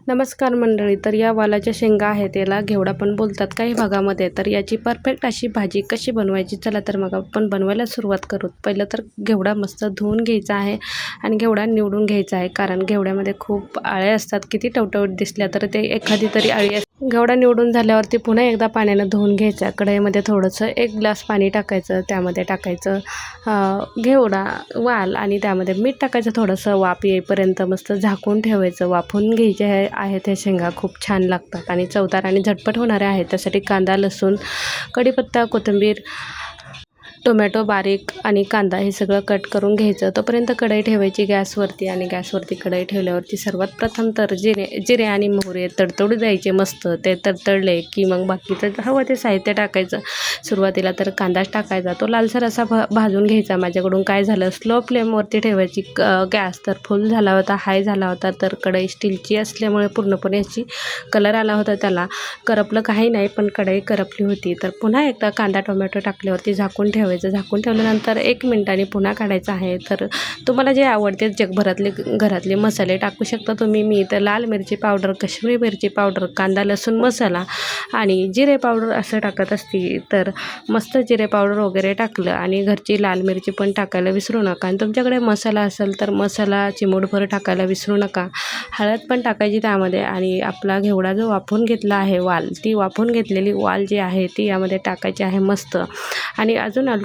नमस्कार मंडळी. तर या वालाच्या शेंगा आहेत, याला घेवडा पण बोलतात काही भागामध्ये. तर याची परफेक्ट अशी भाजी कशी बनवायची, चला तर मग आपण बनवायला सुरुवात करू. पहिलं तर घेवडा मस्त धुवून घ्यायचा आहे आणि घेवडा निवडून घ्यायचा आहे, कारण घेवड्यामध्ये खूप आळे असतात. किती टवटवीत दिसल्या तर ते एखादी तरी आळी घेवडा निवडून झाल्यावरती पुन्हा एकदा पाण्यानं धुवून घ्यायचा. कढईमध्ये थोडंसं 1 ग्लास पाणी टाकायचं, त्यामध्ये टाकायचं घेवडा वाल आणि त्यामध्ये मीठ टाकायचं. थोडंसं वाफ येईपर्यंत मस्त झाकून ठेवायचं. वाफवून घ्यायचे आहेत हे शेंगा, खूप छान लागतात आणि चवदार आणि झटपट होणारे आहेत. त्यासाठी कांदा, लसूण, कढीपत्ता, कोथिंबीर, टोमॅटो बारीक आणि कांदा हे सगळं कट करून घ्यायचं. तोपर्यंत कढई ठेवायची गॅसवरती आणि गॅसवरती कढई ठेवल्यावरती सर्वात प्रथम तर जिरे आणि मोहरी तडतडू द्यायचे मस्त. ते तडतडले की मग बाकीचं हवं ते साहित्य टाकायचं. सुरुवातीला तर कांदाच टाकायचा, तो लालसर असा भाजून घ्यायचा. माझ्याकडून काय झालं, स्लो फ्लेमवरती ठेवायची गॅस. तर फुल झाला होता, हाय झाला होता. तर कढई स्टीलची असल्यामुळे पूर्णपणे अशी कलर आला होता त्याला. करपलं काही नाही, पण कढई करपली होती. तर पुन्हा एकदा कांदा टोमॅटो टाकल्यावरती झाकून ठेवायचं. झाकून ठेवल्यानंतर 1 मिनिटाने पुन्हा काढायचं आहे. तर तुम्हाला जे आवडते जगभरातले घरातले मसाले टाकू शकता तुम्ही. मी तर लाल मिरची पावडर, काश्मीरी मिरची पावडर, कांदा लसूण मसाला आणि जिरे पावडर असं टाकत असते. तर मस्त जिरे पावडर वगैरे टाकलं आणि घरची लाल मिरची पण टाकायला विसरू नका. आणि तुमच्याकडे मसाला असेल तर मसाला चिमूटभर टाकायला विसरू नका. हळद पण टाकायची त्यामध्ये. आणि आपला घेवडा जो वाफवून घेतला आहे वाल, ती वाफवून घेतलेली वाल जी आहे ती यामध्ये टाकायची आहे मस्त. आणि अजून आलटून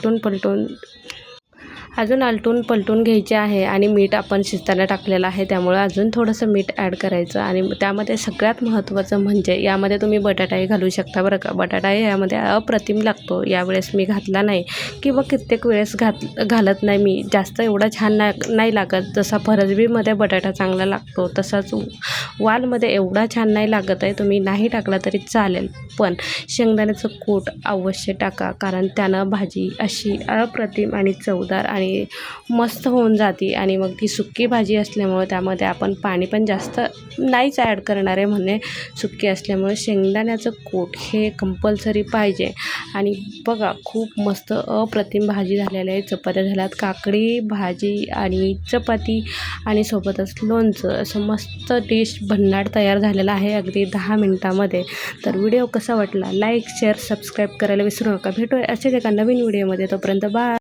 पलटून घ्यायचे आहे. आणि मीठ आपण शिजताना टाकलेलं आहे, त्यामुळे अजून थोडंसं मीठ ॲड करायचं. आणि त्यामध्ये सगळ्यात महत्त्वाचं म्हणजे यामध्ये तुम्ही बटाटाही घालू शकता बरं का. बटाटाही यामध्ये अप्रतिम लागतो. यावेळेस मी घातला नाही किंवा कित्येक वेळेस घालत नाही मी. जास्त एवढा छान नाही लागत. जसा फरसबीमध्ये बटाटा चांगला लागतो तसाच वालमध्ये एवढा छान नाही लागत आहे. तुम्ही नाही टाकला तरी चालेल, पण शेंगदाण्याचं कूट अवश्य टाका, कारण त्यानं भाजी अशी अप्रतिम आणि चवदार आणि मस्त होऊन जाते. आणि मग ती सुक्की भाजी असल्यामुळे त्यामध्ये आपण पाणी पण जास्त नाहीच ॲड करणार आहे, म्हणजे सुक्की असल्यामुळे शेंगदाण्याचं कूट हे कंपल्सरी पाहिजे. आणि बघा खूप मस्त अप्रतिम भाजी झालेली आहे. चपात्या झाल्यात, काकडी भाजी आणि चपाती आणि सोबतच लोणचं, असं मस्त डिश भन्नाट तयार झालेला आहे अगदी 10 मिनटामध्ये. तर व्हिडिओ कसा वाटला, लाईक शेअर सबस्क्राईब करायला विसरू नका. भेटूया असेच एका नवीन व्हिडिओमध्ये. तोपर्यंत बाय.